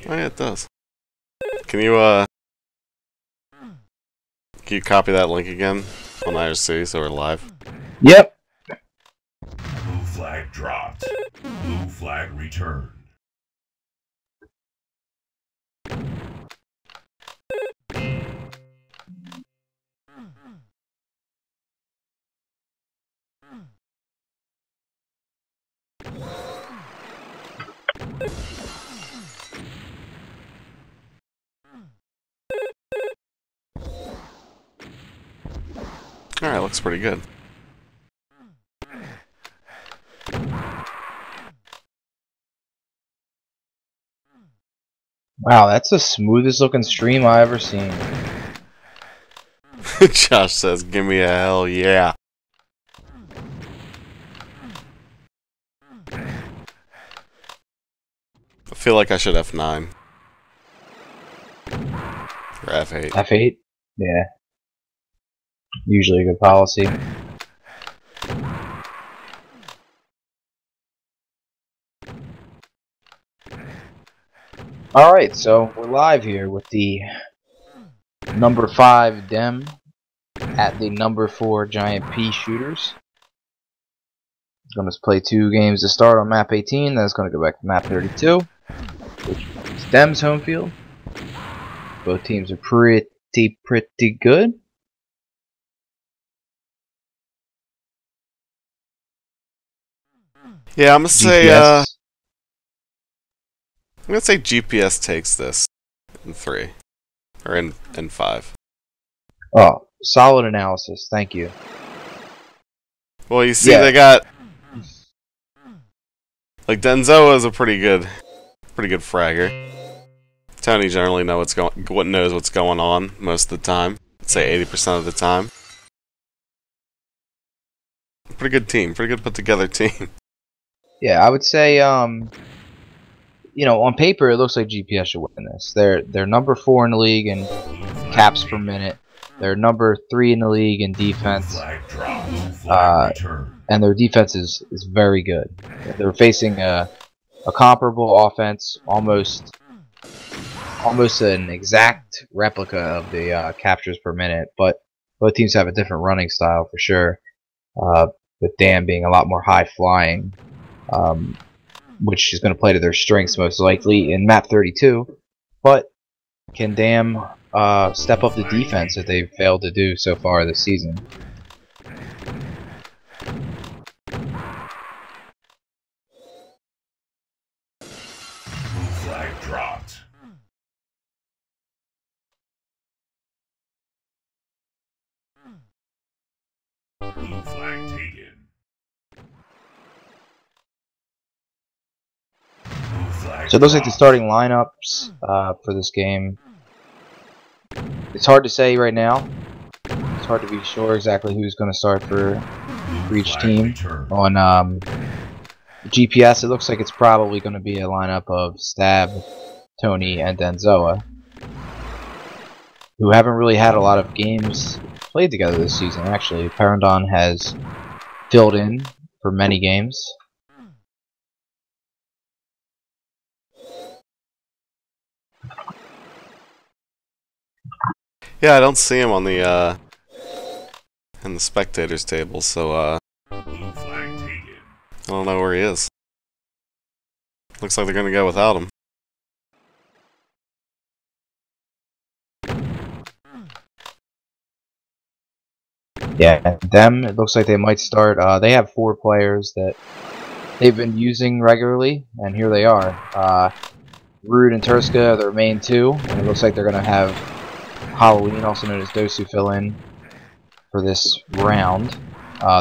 Oh yeah, it does. Can you copy that link again on IRC so we're live? Yep. Blue flag dropped. Blue flag returned. Alright, looks pretty good. Wow, that's the smoothest looking stream I've ever seen. Josh says, give me a hell yeah. I feel like I should F9. Or F8. F8? Yeah. Usually a good policy. Alright, so we're live here with the number 5 Dem at the number 4 Giant P Shooters. Going to play 2 games to start on map 18, then it's going to go back to map 32, which is Dem's home field. Both teams are pretty good. Yeah, I'm GPS. gonna say GPS takes this in 3. Or in 5. Oh, solid analysis. Thank you. Well, you see, Yeah. they got like Denzo is a pretty good fragger. Tony generally knows what's going on most of the time. I'd say 80% of the time. Pretty good team, pretty good put together team. Yeah, I would say, you know, on paper it looks like GPS should win this. They're number 4 in the league in caps per minute. They're number 3 in the league in defense. And their defense is very good. They're facing a comparable offense, almost an exact replica of the captures per minute, but both teams have a different running style for sure. With Dan being a lot more high flying, which is going to play to their strengths most likely in map 32. But can Dam step up the defense that they've failed to do so far this season? Blue flag dropped. Blue flag taken. Blue flag So it looks like the dropped. starting lineups for this game. It's hard to say right now. It's hard to be sure exactly who's going to start for each team. On GPS, it looks like it's probably going to be a lineup of Stab, Tony, and Denzoa, who haven't really had a lot of games played together this season. Actually, Parandon has filled in for many games. Yeah, I don't see him on the in the spectators table, so Blue flag taken. I don't know where he is. Looks like they're gonna go without him. Yeah, them, it looks like they might start. They have 4 players that they've been using regularly, and here they are. Rude and Turska are their main 2, and it looks like they're going to have Halloween, also known as Dosu, fill in for this round.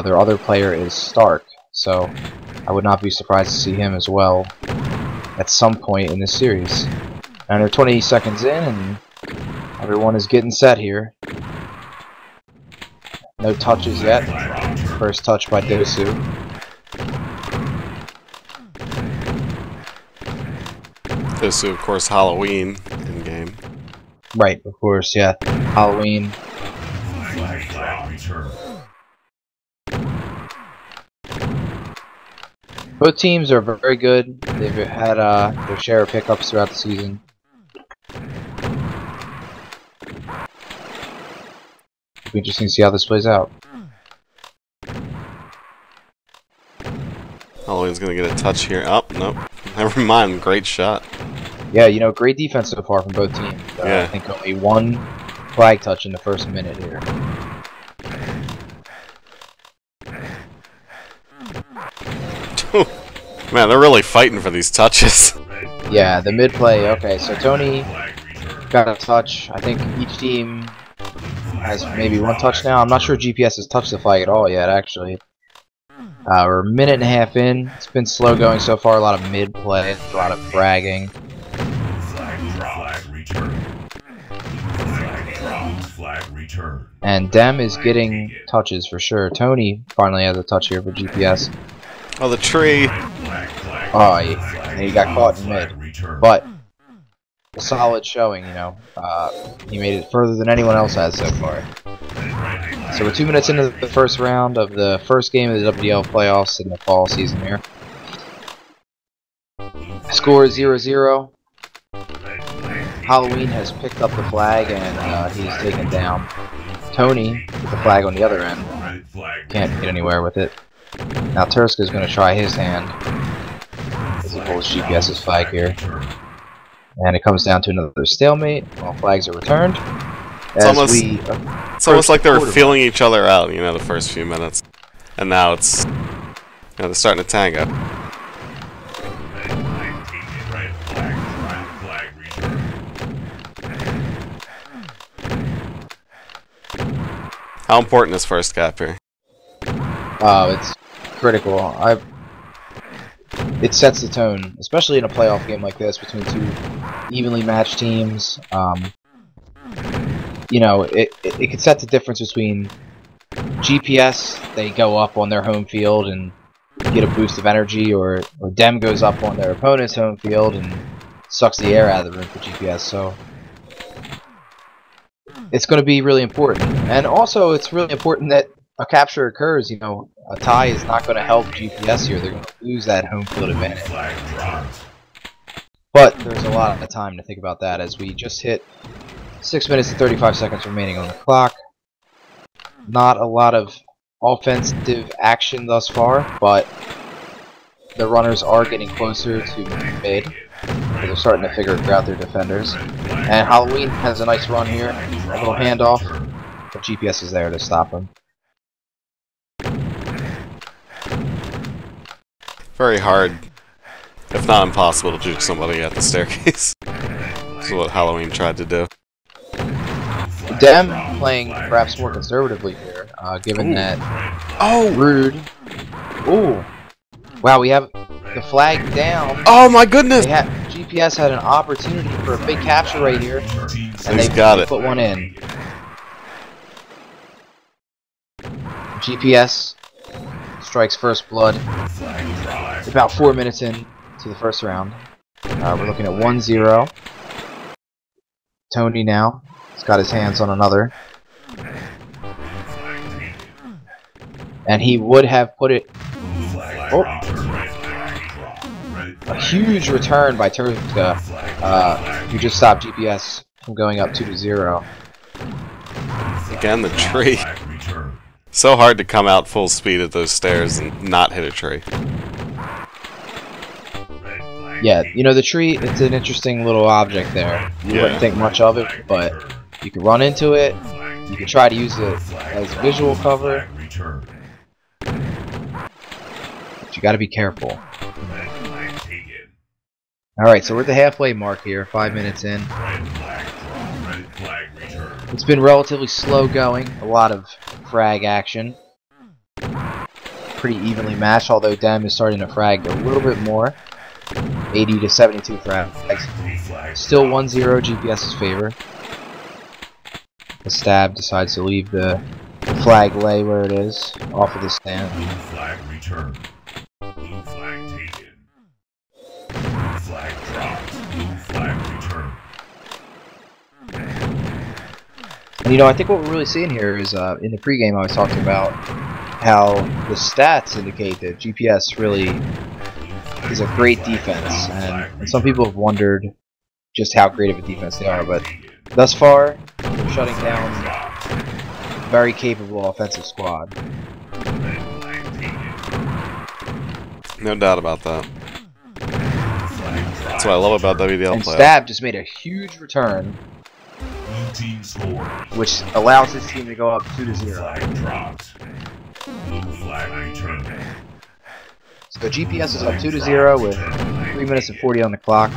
Their other player is Stark, so I would not be surprised to see him as well at some point in this series. And they're 20 seconds in, and everyone is getting set here. No touches yet. First touch by Dosu. This is, of course, Halloween in game. Right, of course, yeah. Halloween. Flag returned. Both teams are very good. They've had their share of pickups throughout the season. It'll be interesting to see how this plays out. Halloween's gonna get a touch here. Oh, nope. Never mind. Great shot. Yeah, you know, great defense so far from both teams. Yeah. I think only one flag touch in the first minute here. Man, they're really fighting for these touches. Yeah, the mid play. Okay, so Tony got a touch. I think each team has maybe one touch now. I'm not sure GPS has touched the flag at all yet, actually. We're a minute and a half in. It's been slow going so far. A lot of mid play, a lot of fragging. And Dem is getting touches for sure. Tony finally has a touch here for GPS. Oh, the tree. Oh, he got caught in mid. But a solid showing, you know. He made it further than anyone else has so far. So we're 2 minutes into the first round of the first game of the WDL playoffs in the fall season here. Score is 0-0. Halloween has picked up the flag and he's taken down. Tony with the flag on the other end. Can't get anywhere with it. Now Turska's going to try his hand as he pulls GPS's flag here. And it comes down to another stalemate while flags are returned. It's almost like they were feeling each other out, you know, the first few minutes. And now it's, you know, they're starting to tango. How important is first cap here? It's critical. It sets the tone, especially in a playoff game like this between two evenly matched teams. You know, it could set the difference between GPS, they go up on their home field and get a boost of energy, or Dem goes up on their opponent's home field and sucks the air out of the room for GPS. So it's going to be really important. And also, it's really important that a capture occurs. You know, a tie is not going to help GPS here. They're going to lose that home field advantage. But there's a lot of time to think about that as we just hit 6 minutes and 35 seconds remaining on the clock. Not a lot of offensive action thus far, but the runners are getting closer to mid. So they're starting to figure out their defenders. And Halloween has a nice run here. A little handoff. But GPS is there to stop him. Very hard, if not impossible, to juke somebody at the staircase. This is what Halloween tried to do. Dem playing perhaps more conservatively here, given that Rude. Ooh, wow, we have the flag down. Oh my goodness! GPS had an opportunity for a big capture right here, and they put one in. GPS strikes first blood. About 4 minutes in to the first round. We're looking at 1-0. Tony now. He's got his hands on another. And he would have put it... Oh! A huge return by Turska, who just stopped GPS from going up 2-0. Again, the tree. So hard to come out full speed at those stairs and not hit a tree. Yeah, you know, the tree, it's an interesting little object there. You wouldn't think much of it, but you can run into it. You can try to use it as visual cover. But you gotta be careful. Alright, so we're at the halfway mark here, 5 minutes in. It's been relatively slow going, a lot of frag action. Pretty evenly matched, although Dem is starting to frag a little bit more. 80 to 72 frags. Still 1-0 GPS's favor. The stab decides to leave the flag lay where it is, off of the stand. Blue flag returned. Blue flag taken. Blue flag dropped. Blue flag returned. And you know, I think what we're really seeing here is, in the pregame I was talking about how the stats indicate that GPS really is a great defense, and some people have wondered just how great of a defense they are, but thus far, they're shutting down very capable offensive squad. No doubt about that. That's what I love about WDL And play. Stab just made a huge return, Blue team scores. which allows his team to go up 2-0. Flag dropped. Blue flag returned. So GPS is up 2-0 with 3 minutes and 40 on the clock.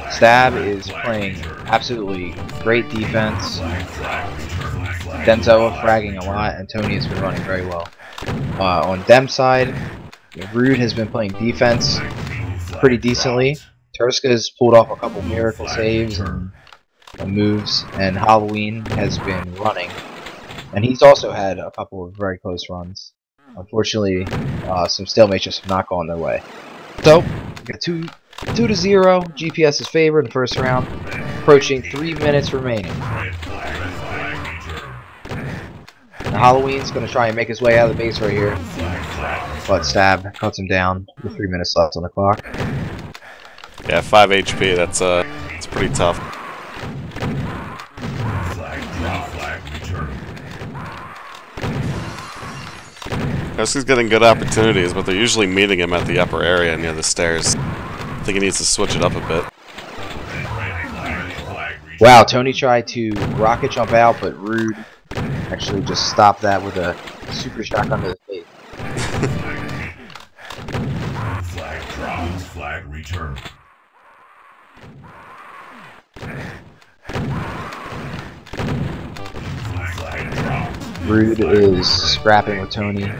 Stab is playing absolutely great defense. Denzo fragging a lot, and Tony has been running very well. On Dem's side, Rude has been playing defense pretty decently. Turska has pulled off a couple miracle saves and moves, and Halloween has been running. And he's also had a couple of very close runs. Unfortunately, some stalemates just have not gone their way. So, we got 2-0. GPS is favored in the first round. Approaching 3 minutes remaining. Now, Halloween's going to try and make his way out of the base right here. But Stab cuts him down with 3 minutes left on the clock. Yeah, 5 HP. That's it's pretty tough. He's getting good opportunities, but they're usually meeting him at the upper area near the stairs. I think he needs to switch it up a bit. Wow, Tony tried to rocket jump out, but Rude actually just stopped that with a super shot under the face. Flag dropped. Flag returned. Flag dropped. Rude is scrapping with Tony.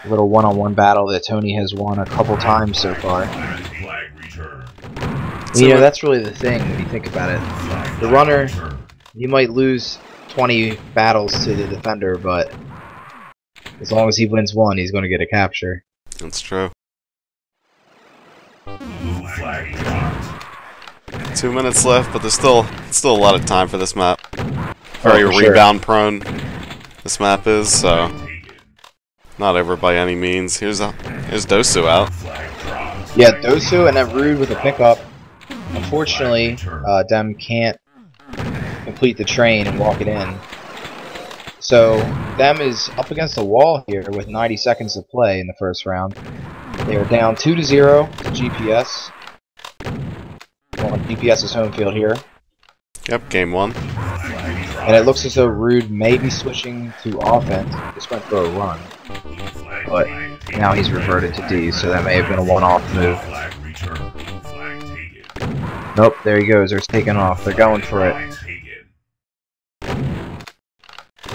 A little one-on-one battle that Tony has won a couple times so far. Flag returned. You know, that's really the thing when you think about it. The runner, you might lose 20 battles to the defender, but as long as he wins one, he's going to get a capture. That's true. Blue flag dropped. 2 minutes left, but there's still a lot of time for this map. Very for sure. rebound prone this map is, so not over by any means. Here's Dosu out. Yeah, Dosu and then Rude with a pickup. Unfortunately, Dem can't complete the train and walk it in. So, Dem is up against the wall here with 90 seconds to play in the first round. They are down 2-0 to GPS. On GPS's home field here. Yep, game 1. And it looks as though Rude may be switching to offense. Just went for a run. But now he's reverted to D, so that may have been a one-off move. Nope, there he goes. They're taking off. They're going for it.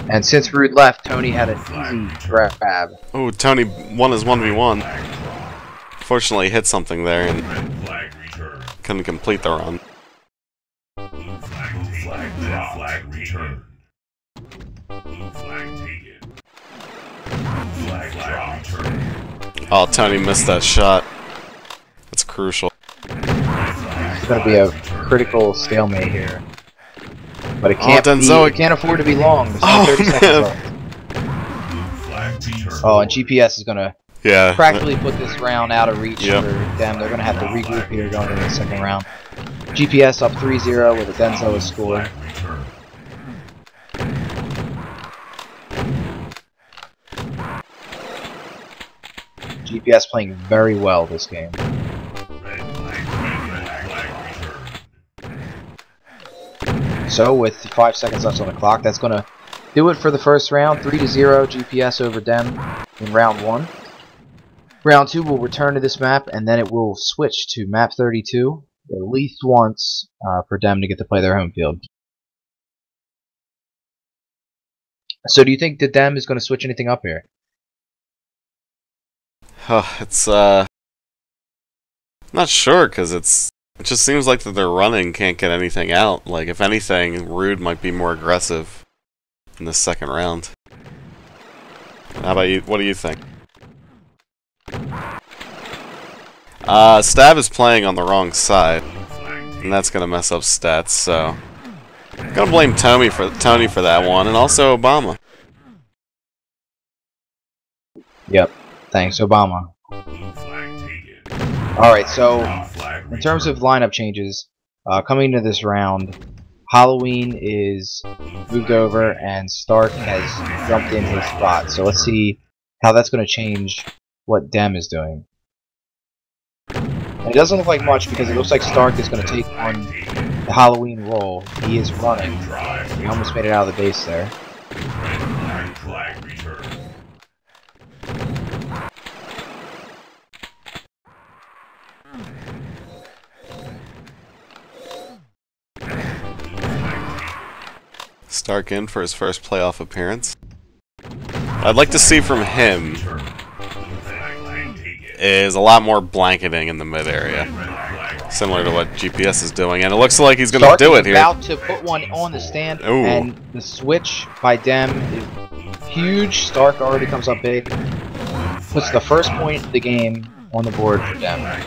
And since Rude left, Tony had an easy grab. Oh, Tony won his 1v1. Fortunately, hit something there and couldn't complete the run. Flag returned. Blue flag taken. Flag returned. Oh, Tony missed that shot. That's crucial. It's going to be a critical stalemate here. But it can't it can't afford to be long. There's only 30 seconds left. Oh, and GPS is going to practically put this round out of reach for them. They're going to have to regroup here going into the second round. GPS up 3-0 with a Denzo score. GPS playing very well this game. So with 5 seconds left on the clock, that's going to do it for the first round. 3-0 GPS over Dem in round 1. Round 2 will return to this map, and then it will switch to map 32 at least once for Dem to get to play their home field. So do you think that Dem is going to switch anything up here? It's not sure, because it just seems like that they're running can't get anything out. Like, if anything, Rude might be more aggressive in the second round. How about you? What do you think? Stab is playing on the wrong side, and that's gonna mess up stats. So, I'm gonna blame Tony for that one, and also Obama. Yep. Thanks, Obama. Alright, so in terms of lineup changes, coming into this round, Halloween is moved over, and Stark has jumped in his spot. So let's see how that's going to change what Dem is doing. And it doesn't look like much because it looks like Stark is going to take on the Halloween role. He is running. He almost made it out of the base there. Flag return. Stark in for his first playoff appearance. I'd like to see from him is a lot more blanketing in the mid area, similar to what GPS is doing, and it looks like he's going to do it here. About to put one on the stand, Ooh. And the switch by Dem is huge. Stark already comes up big, puts the first point of the game on the board for Dem.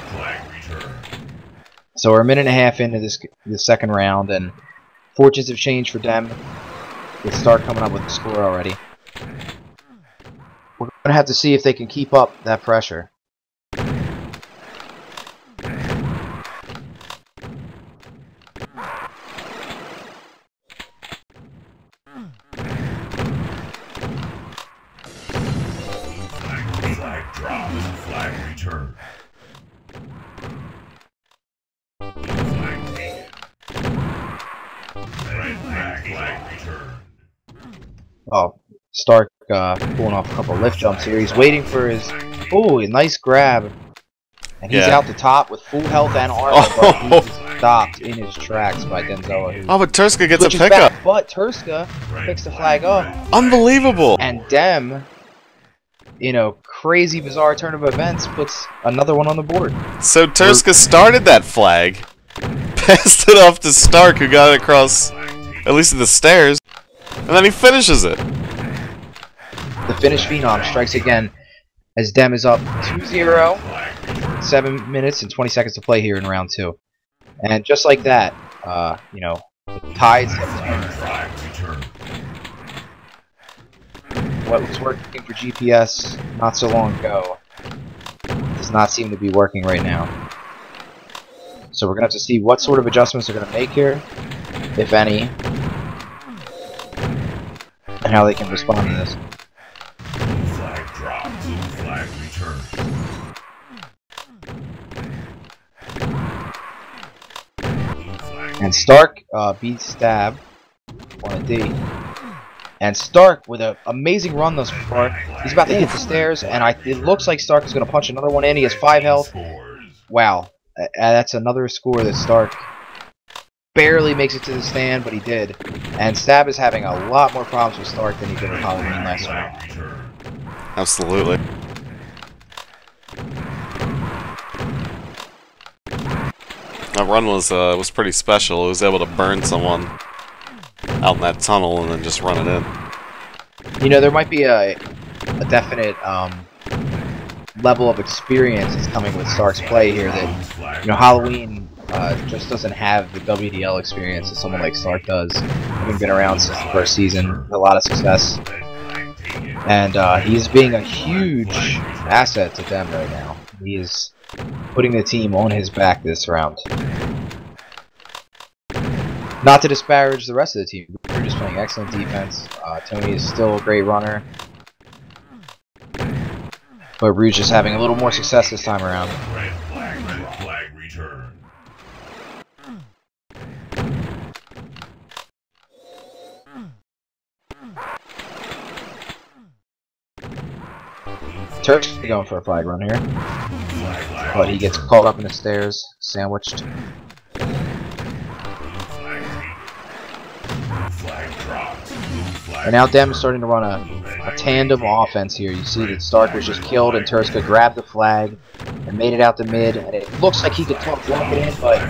So we're a minute and a half into this second round, and fortunes have changed for Dem, with Stark coming up with the score already. We're going to have to see if they can keep up that pressure. Flag drop. Flag return. Flag taken. Red flag return. Oh, Stark pulling off a couple lift jumps here. He's waiting for his... Ooh, a nice grab. And he's out the top with full health and armor, but he's stopped in his tracks by Denzel. Oh, but Turska gets a switches pickup. back, but Turska picks the flag up. Unbelievable. And Dem, you know, crazy bizarre turn of events, puts another one on the board. So Turska started that flag, passed it off to Stark, who got it across, at least to the stairs, and then he finishes it. The Finnish Phenom strikes again as Dem is up 2-0. 7 minutes and 20 seconds to play here in round 2. And just like that, you know, the tides have turned. What was working for GPS not so long ago does not seem to be working right now. So we're going to have to see what sort of adjustments they're going to make here, if any, and how they can respond to this. Flag drop. Flag return. And Stark beats Stab on a D. And Stark, with an amazing run thus far, he's about to hit the stairs, and it looks like Stark is going to punch another one in. He has 5 health. Wow. That's another score that Stark barely makes it to the stand, but he did. And Stab is having a lot more problems with Stark than he did with Halloween last round. Absolutely. That run was pretty special. It was able to burn someone out in that tunnel and then just run it in. You know, there might be a definite level of experience that's coming with Stark's play here that, you know, Halloween just doesn't have the WDL experience that someone like Stark does. Having been around since the first season, with a lot of success. And he's being a huge asset to them right now. He is putting the team on his back this round. Not to disparage the rest of the team. They're just playing excellent defense. Tony is still a great runner. But Rouge is having a little more success this time around. Red flag return. Turk's going for a flag run here. But he gets caught up in the stairs, sandwiched. And now Dem is starting to run a tandem offense here. You see that Stark was just killed and Turska grabbed the flag and made it out the mid. And it looks like he could block it in, but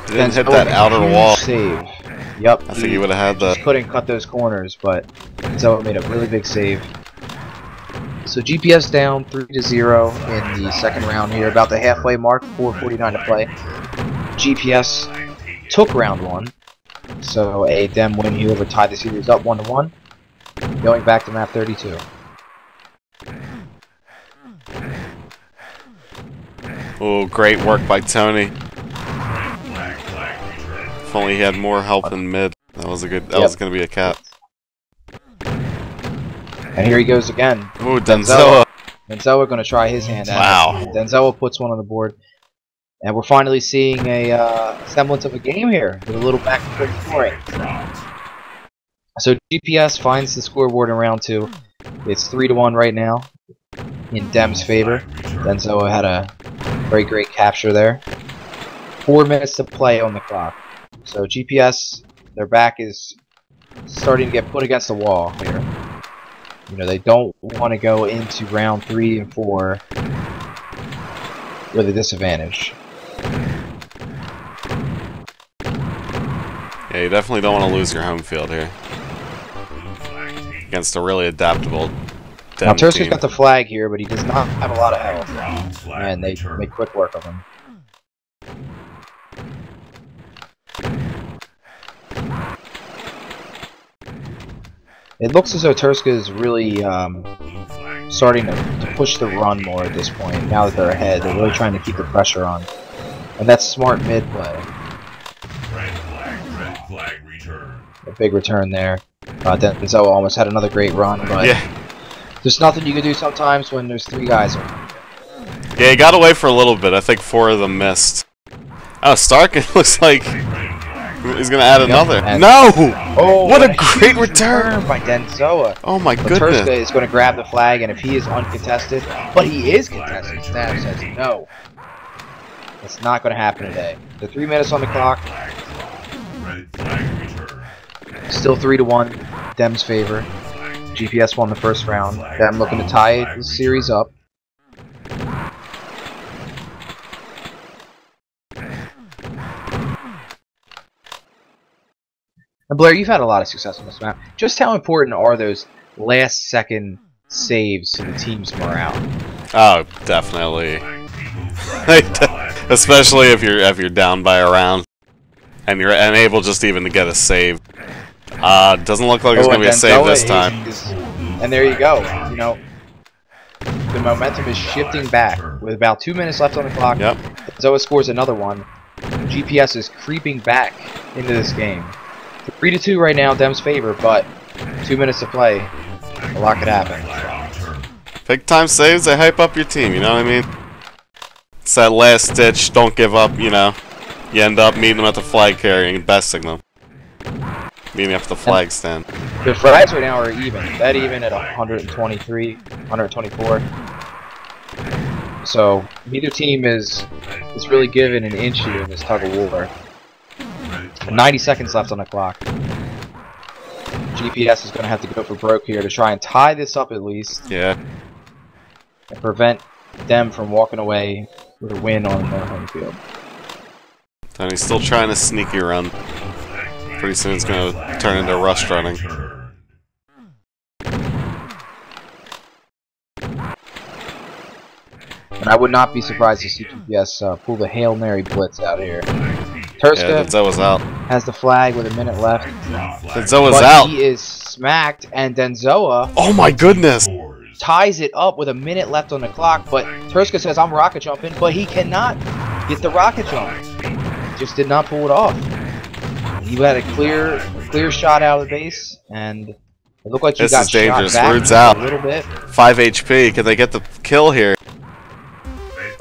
Didn't hit that outer wall. Save. Yep. I think he would have had the... Just couldn't cut those corners, but Denzel made a really big save. So GPS down 3-0 in the second round here, about the halfway mark, 4:49 to play. GPS took round 1, so a Dem win here would tie the series up 1-1, going back to map 32. Oh, great work by Tony. only he had more help in mid. That was a good. That was going to be a cap. And here he goes again. Ooh, Denzoa. Denzoa going to try his hand at Wow. it. Denzoa puts one on the board. And we're finally seeing a semblance of a game here with a little back and forth scoring. So GPS finds the scoreboard in round 2. It's 3-1 right now in Dem's favor. Denzoa had a very great capture there. 4 minutes to play on the clock. So GPS, their back is starting to get put against the wall here. You know, they don't want to go into round 3 and 4 with a disadvantage. Yeah, you definitely don't want to lose your home field here against a really adaptable Dem Now Turska's team. got the flag here, but he does not have a lot of health, and they make quick work of him. It looks as though Turska is really starting to push the run more at this point. Now that they're ahead, they're really trying to keep the pressure on, and that's smart mid play. Red flag return. A big return there. Denzoa almost had another great run, but Yeah. there's nothing you can do sometimes when there's 3 guys around. Yeah, he got away for a little bit. I think 4 of them missed. Oh, Stark, it looks like he's going to add another. and- No! Oh, What a huge great return! by Denzoa. Oh my But Turska goodness. is going to grab the flag, and if he is uncontested, but he is contested, Stab says no. It's not going to happen today. The 3 minutes on the clock, Red flag return. still 3-1, Dem's favor. GPS won the first round. Dem looking to tie the series up. And Blair, you've had a lot of success on this map. Just how important are those last-second saves to the team's morale? Oh, definitely. Especially if you're down by a round and you're unable just even to get a save. Doesn't look like there's gonna be a save this time. And there you go. You know, the momentum is shifting back with about 2 minutes left on the clock. Yep. Zoa scores another one. GPS is creeping back into this game. 3-2 right now, Dem's favor, but 2 minutes to play. A lot could happen. Big time saves, they hype up your team, you know what I mean? It's that last ditch, don't give up, you know. You end up meeting them at the flag carrying and besting them. Meeting up at the flag stand. The flags right now are even. That even at 123, 124. So neither team is really given an inch here in this tug of war. 90 seconds left on the clock. GPS is going to have to go for broke here to try and tie this up at least Yeah. and prevent them from walking away with a win on their home field. And he's still trying to sneaky run. Pretty soon it's going to turn into rush running. And I would not be surprised to see GPS pull the Hail Mary blitz out here. Yeah, Turska Denzoa's out. has the flag with a minute left. Denzoa's But out. he is smacked, and Denzoa Oh my goodness! ties it up with a minute left on the clock, but Turska says, I'm rocket jumping, but he cannot get the rocket jump. Just did not pull it off. He had a clear shot out of the base, and it looked like he This got is dangerous. shot back Rude's out. a little bit. 5 HP. Can they get the kill here?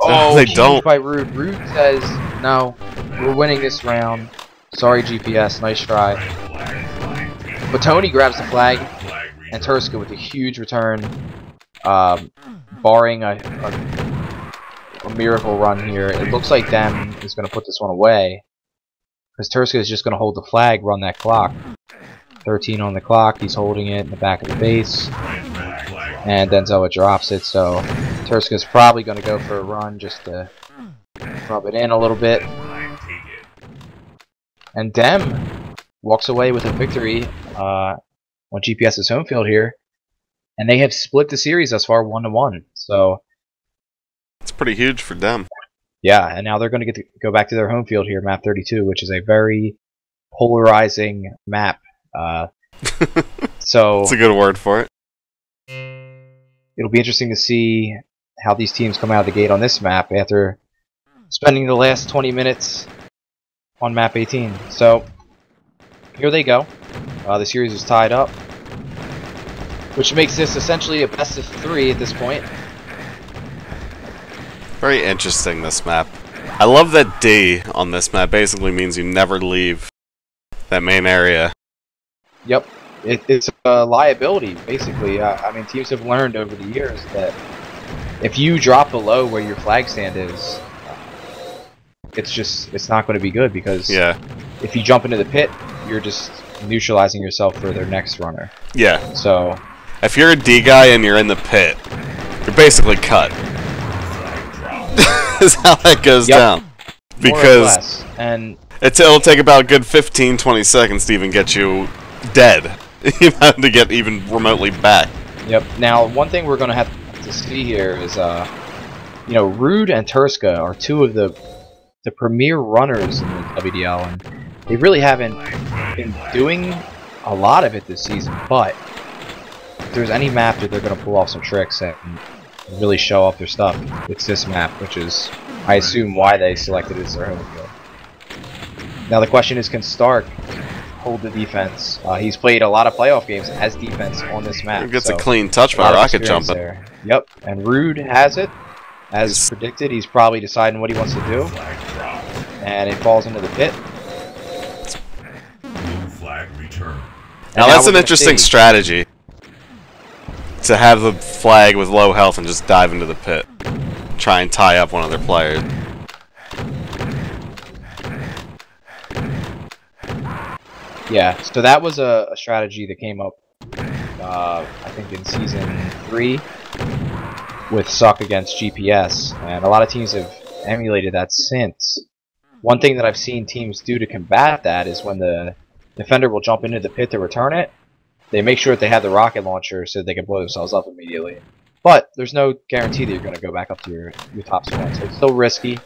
Oh, they huge don't. by Rude. Rude says, no, we're winning this round. Sorry, GPS, nice try. But Tony grabs the flag, and Turska with a huge return, barring a miracle run here. It looks like Dem is going to put this one away, because Turska is just going to hold the flag, run that clock. 13 on the clock, he's holding it in the back of the base, and Denzoa drops it, so Turska's probably going to go for a run just to rub it in a little bit. And Dem walks away with a victory on GPS's home field here, and they have split the series thus far 1-1. So It's pretty huge for them. yeah, and now they're going to get to go back to their home field here, map 32, which is a very polarizing map. So That's a good word for it. it'll be interesting to see how these teams come out of the gate on this map after spending the last 20 minutes on map 18. So here they go. The series is tied up, which makes this essentially a best of 3 at this point. Very interesting, this map. I love that D on this map basically means you never leave that main area. Yep. It's a liability, basically. I mean, teams have learned over the years that if you drop below where your flag stand is, it's not going to be good, because if you jump into the pit, you're just neutralizing yourself for their next runner. Yeah. So if you're a D guy and you're in the pit, you're basically cut. Is how that goes down. Because and it'll take about a good 15-20 seconds to even get you dead. You have to get even remotely back. Yep. Now, one thing we're going to have to see here is, you know, Rude and Turska are two of the premier runners in the WDL, and they really haven't been doing a lot of it this season. But if there's any map that they're going to pull off some tricks and really show off their stuff, it's this map, which is, I assume, why they selected it as their home field. Now the question is, can Stark hold the defense? He's played a lot of playoff games as defense on this map. He gets a clean touch by rocket jumping. There. Yep, and Rude has it. As predicted, he's probably deciding what he wants to do. And it falls into the pit. Now that's an interesting strategy. To have the flag with low health and just dive into the pit. Try and tie up one of their players. Yeah, so that was a strategy that came up, I think in Season 3 with Suck against GPS, and a lot of teams have emulated that since. One thing that I've seen teams do to combat that is when the defender will jump into the pit to return it, they make sure that they have the rocket launcher so they can blow themselves up immediately. But there's no guarantee that you're going to go back up to your top spot, so it's still risky.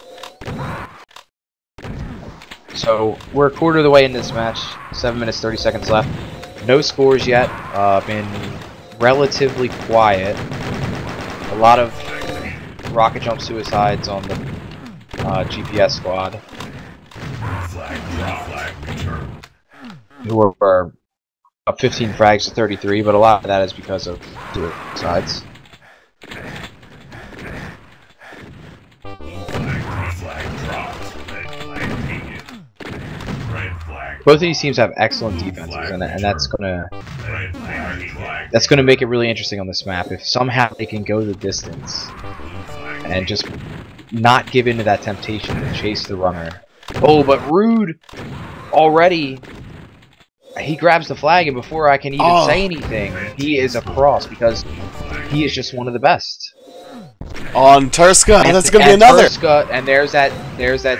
So we're a quarter of the way in this match, 7 minutes 30 seconds left. No scores yet, been relatively quiet. A lot of rocket jump suicides on the GPS squad, who are up 15 frags to 33, but a lot of that is because of suicides. Both of these teams have excellent defenses, and that's gonna make it really interesting on this map. If somehow they can go the distance and just not give in to that temptation to chase the runner. Oh, but Rude already, he grabs the flag, and before I can even say anything, he is across, because he is just one of the best. On Turska, and that's gonna be another. Turska, and there's that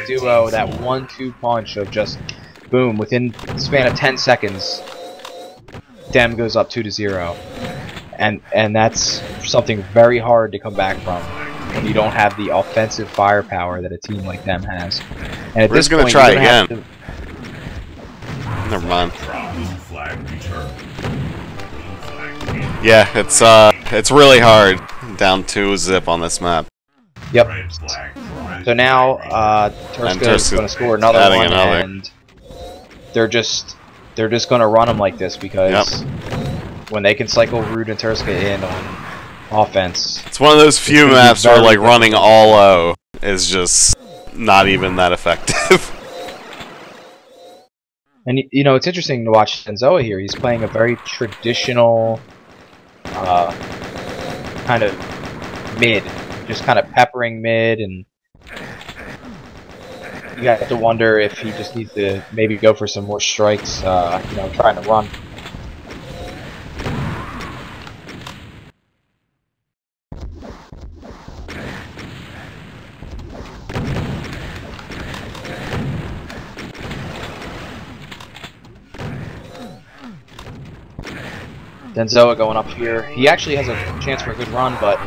duo, that 1-2 punch of just boom, within the span of 10 seconds, Dem goes up 2-0, and that's something very hard to come back from when you don't have the offensive firepower that a team like Dem has. And at We're this just gonna point, try again. Never mind. Yeah, it's really hard. Down 2-0 on this map. Yep. So now Turska is going to score another one, and they're just going to run them like this, because when they can cycle Rude and Turska in on offense, it's one of those few maps where like running all O is just not even that effective. And you know, it's interesting to watch Senzoa here. He's playing a very traditional kind of mid, just kind of peppering mid, and you have to wonder if he just needs to maybe go for some more strikes, you know, trying to run. Senzoa going up here. He actually has a chance for a good run, but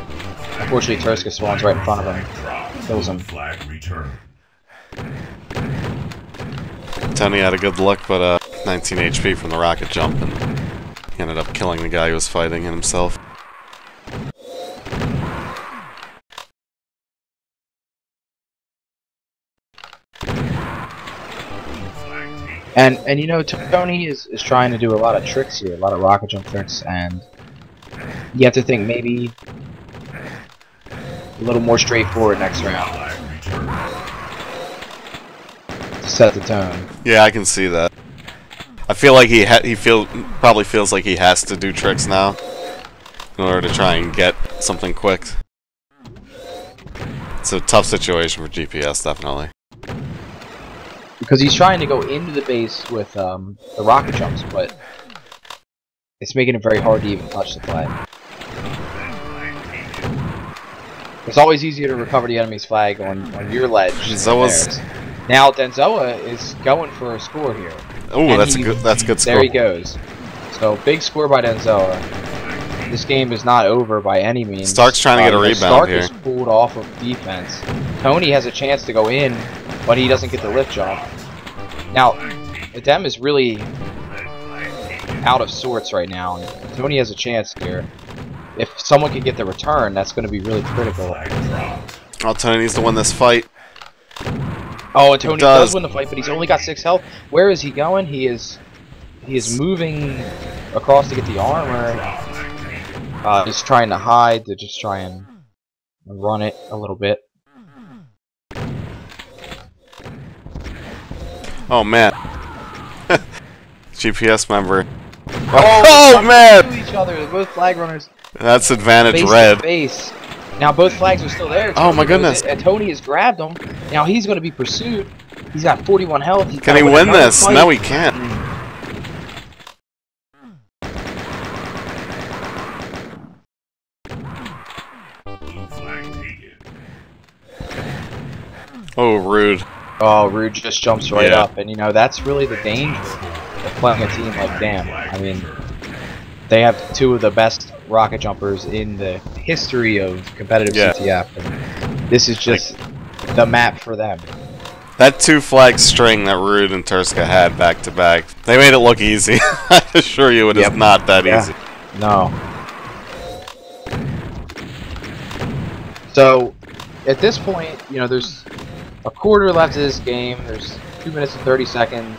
unfortunately Turska spawns right in front of him. Kills him. Tony had a good look, but 19 HP from the rocket jump, and he ended up killing the guy who was fighting himself. And you know, Tony is trying to do a lot of tricks here, a lot of rocket jump tricks, and you have to think maybe a little more straightforward next round to set the tone. Yeah, I can see that. I feel like he probably feels like he has to do tricks now in order to try and get something quick. It's a tough situation for GPS, definitely. Because he's trying to go into the base with the rocket jumps, but it's making it very hard to even touch the flag. It's always easier to recover the enemy's flag on your ledge. Now Denzoa is going for a score here. Oh, that's a good score. There he goes. So big score by Denzoa. This game is not over by any means. Stark's trying to get a rebound Stark here. Stark is pulled off of defense. Tony has a chance to go in, but he doesn't get the lift jump. Now, Dem is really out of sorts right now. And Tony has a chance here. If someone can get the return, that's going to be really critical. Oh, Tony needs to win this fight. Oh, and Tony does win the fight, but he's only got 6 health. Where is he going? He is moving across to get the armor. He's trying to hide to just try and run it a little bit. Oh man, GPS member. Oh man! Each other. They're both flag runners. That's advantage Face red. to face. Now both flags are still there. Oh my goodness! And Tony has grabbed him. Now he's going to be pursued. He's got 41 health. Can he win this? No, he can't. Oh, Rude. Oh, Rude just jumps right up, and you know that's really the danger of playing a team like them. I mean, they have 2 of the best rocket jumpers in the history of competitive CTF, and this is just the map for them. That 2-flag string that Rude and Turska had back to back, they made it look easy. I assure you, it is not that easy. No. So, at this point, you know, there's a quarter left of this game. There's 2 minutes and 30 seconds.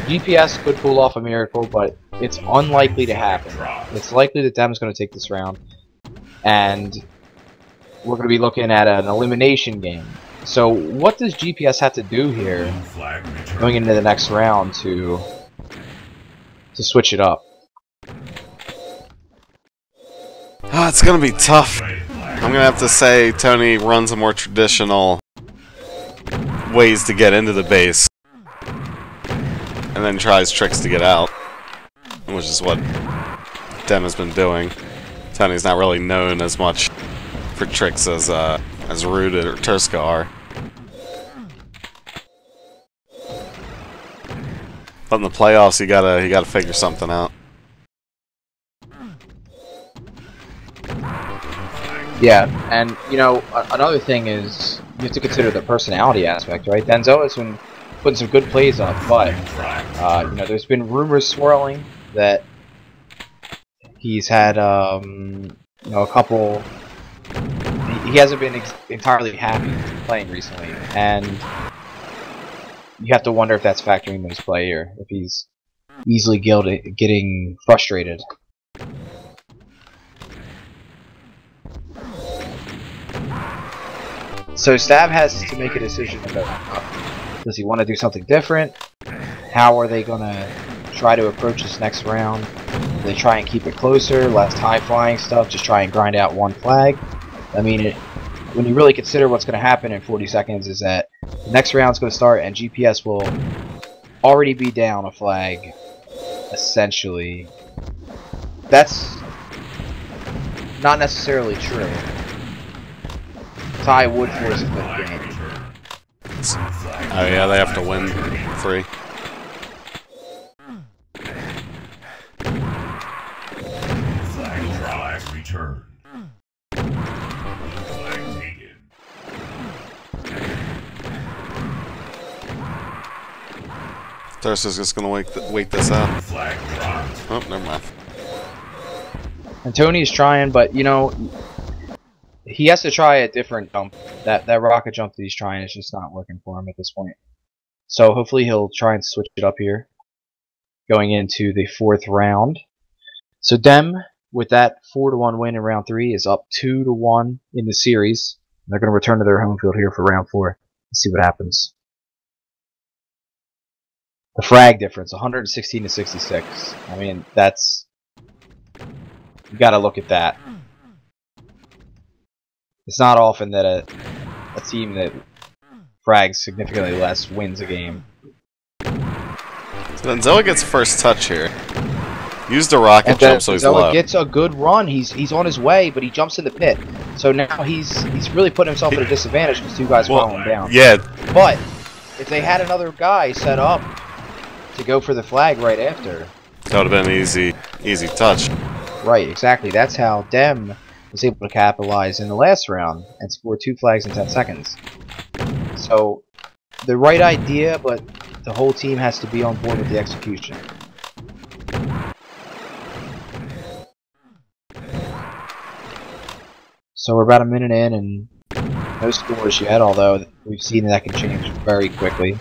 GPS could pull off a miracle, but it's unlikely to happen. It's likely that Dem's going to take this round, and we're going to be looking at an elimination game. So what does GPS have to do here going into the next round to switch it up? Oh, it's going to be tough. I'm going to have to say Tony runs a more traditional ways to get into the base, and then tries tricks to get out, which is what Dem has been doing. Tony's not really known as much for tricks as Rude or Turska are. But in the playoffs, you gotta figure something out. Yeah, and you know, another thing is you have to consider the personality aspect, right? Denzoa has been putting some good plays up, but you know, there's been rumors swirling that he's had you know, a couple. He hasn't been entirely happy playing recently, and you have to wonder if that's factoring into his play here, if he's easily getting frustrated. So Stab has to make a decision about, does he want to do something different? How are they going to try to approach this next round? Do they try and keep it closer, less high-flying stuff, just try and grind out 1 flag? I mean, when you really consider what's going to happen in 40 seconds is that the next round's going to start and GPS will already be down a flag, essentially. That's not necessarily true. Tie would force a 5th game. Oh yeah, they have to win 3. Flag return. Flag taken. Turska's just gonna wait this out. Flag dropped. Oh, never mind. And Tony's trying, but you know, he has to try a different jump. That rocket jump that he's trying is just not working for him at this point. So hopefully he'll try and switch it up here, going into the 4th round. So Dem, with that 4-1 win in round 3, is up 2-1 in the series. They're going to return to their home field here for round 4. Let's see what happens. The frag difference, 116 to 66. I mean, that's... You got to look at that. It's not often that a team that frags significantly less wins a game. So then Zoa gets first touch here. Use the rocket jump so he's Zoa low. gets a good run. He's on his way, but he jumps in the pit. So now he's really putting himself at a disadvantage because 2 guys follow him down. Yeah. But if they had another guy set up to go for the flag right after, that would have been an easy touch. Right, exactly. That's how Dem was able to capitalize in the last round and score 2 flags in 10 seconds. So, the right idea, but the whole team has to be on board with the execution. So we're about a minute in and no scores yet, although we've seen that can change very quickly.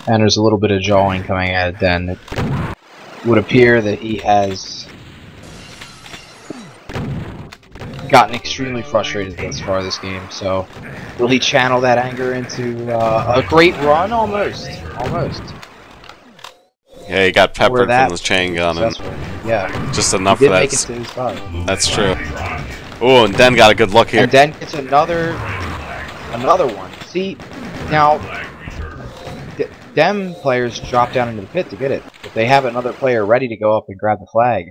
And there's a little bit of jawing coming out of Den. It would appear that he has gotten extremely frustrated thus far this game. So, will he channel that anger into a great run? Almost. Almost. Yeah, he got peppered from his chain gun. And yeah. Just enough he of did that. Make it to his spot. That's true. Oh, and Den got a good look here. And Den gets another one. See, now... Dem players drop down into the pit to get it. If they have another player ready to go up and grab the flag,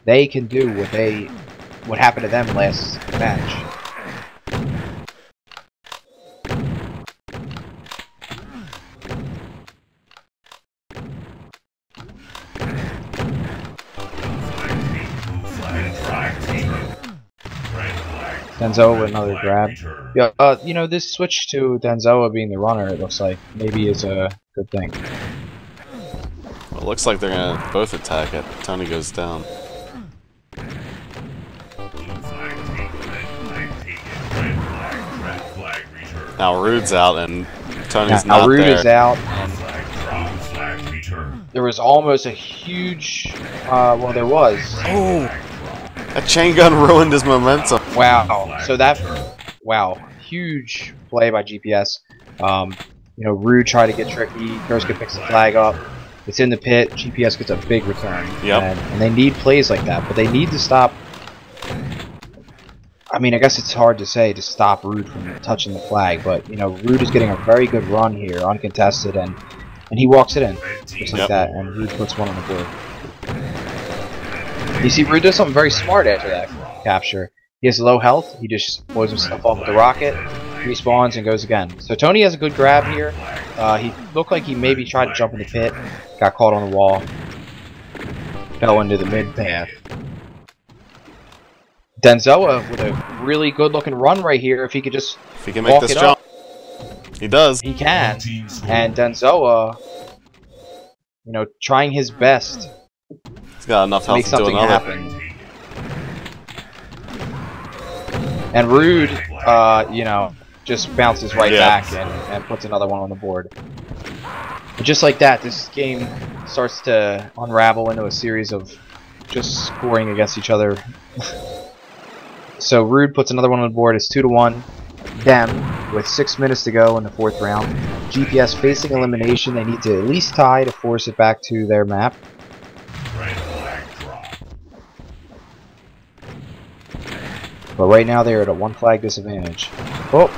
they can do what happened to them last match. Denzoa with another grab. Yeah, you know, this switch to Denzoa being the runner, it looks like maybe is a good thing. Well, it looks like they're gonna both attack it. Tony goes down. Now Rude's out and Tony's not Rude there. Is out. There was almost a huge. Well, there was. Oh, that chain gun ruined his momentum. Wow. So wow, huge play by GPS. You know, Rude tried to get tricky. Kurska picks the flag up. It's in the pit. GPS gets a big return. Yep. And they need plays like that, but they need to stop. I mean, I guess it's hard to say to stop Rude from touching the flag, but you know, Rude is getting a very good run here, uncontested, and he walks it in just like that, and Rude puts one on the board. You see, Rude does something very smart after that capture. He has low health. He just blows himself off with the rocket, respawns, and goes again. So Tony has a good grab here. He looked like he maybe tried to jump in the pit, got caught on the wall, fell into the mid path. Denzoa with a really good-looking run right here. If he could just make this jump, he does. He can, and Denzoa, you know, trying his best. He's got enough health to do another. Happen. And Rude, you know, just bounces right back and puts another one on the board. But just like that, this game starts to unravel into a series of just scoring against each other. So Rude puts another one on the board. It's 2-1. Dem, with 6 minutes to go in the 4th round. GPS facing elimination. They need to at least tie to force it back to their map. But right now they're at a 1 flag disadvantage. Oh,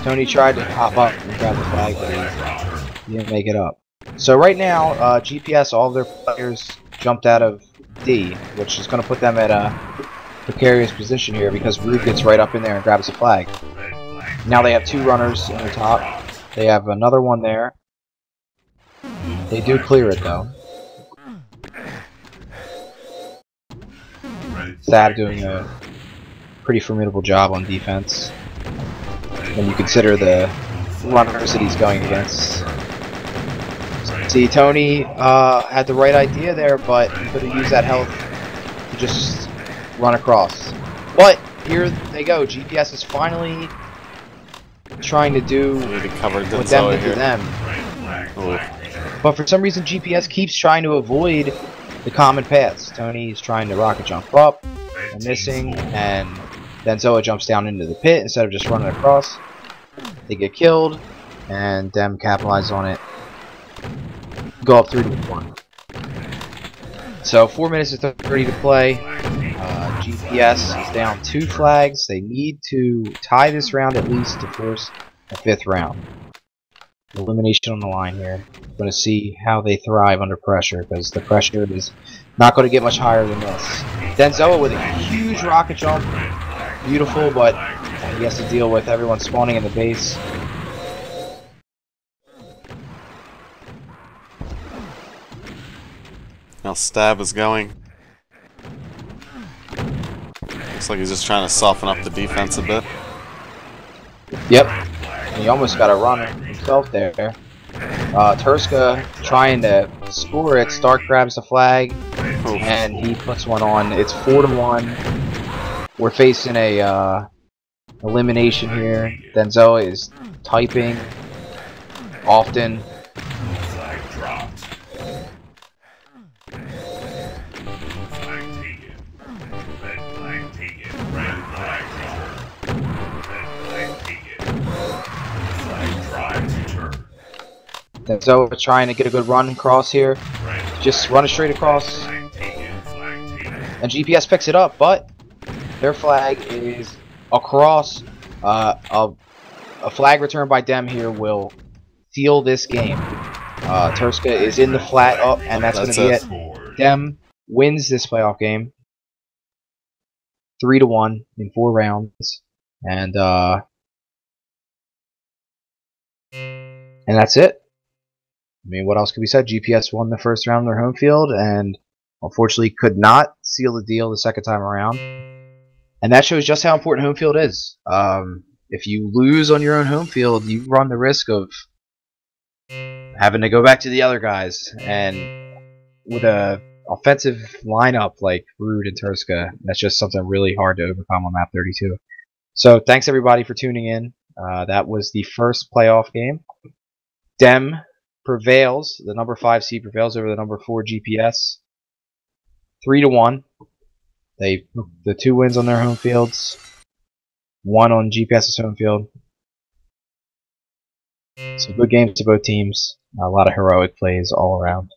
Tony tried to hop up and grab the flag, but he didn't make it up. So right now, GPS, all of their players jumped out of D, which is going to put them at a precarious position here because Rude gets right up in there and grabs the flag. Now they have 2 runners in the top. They have another one there. They do clear it though. Thad doing a pretty formidable job on defense. when you consider the runners that he's going against. See, Tony had the right idea there, but he could have used that health to just run across. But here they go. GPS is finally trying to do what them did to them. But for some reason, GPS keeps trying to avoid the common paths. Tony's trying to rocket jump up and missing, and then Zoa jumps down into the pit instead of just running across. They get killed, and Dem capitalizes on it. Go up 3-1. So 4 minutes and 30 to play. GPS is down 2 flags. They need to tie this round at least to force a 5th round. Elimination on the line here. Going to see how they thrive under pressure, because the pressure is not going to get much higher than this. Denzoa with a huge rocket jump. Beautiful, but he has to deal with everyone spawning in the base. Now Stab is going. Looks like he's just trying to soften up the defense a bit. Yep. And he almost got a run himself there. Turska trying to score it. Stark grabs the flag, and he puts one on. It's 4-1. We're facing a elimination here. Denzoa is typing often. Denzoa trying to get a good run across here. Just run it straight across. And GPS picks it up, but their flag is across. A flag return by Dem here will seal this game. Turska is in the flat up, and that's going to be it. Dem wins this playoff game 3-1 in 4 rounds, and that's it. I mean, what else could be said? GPS won the first round on their home field, and unfortunately could not seal the deal the second time around. And that shows just how important home field is. If you lose on your own home field, you run the risk of having to go back to the other guys. And with a offensive lineup like Rude and Turska, that's just something really hard to overcome on map 32. So thanks everybody for tuning in. That was the first playoff game. Dem prevails. The number 5 seed prevails over the number 4 GPS. 3-1. The 2 wins on their home fields, 1 on GPS's home field. So good games to both teams. A lot of heroic plays all around.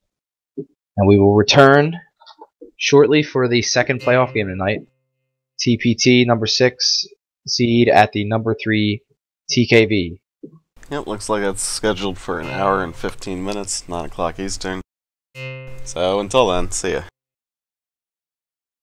And we will return shortly for the second playoff game tonight. TPT number 6 seed at the number 3 TKV. Yep, looks like it's scheduled for 1 hour and 15 minutes, 9 o'clock Eastern. So until then, see ya.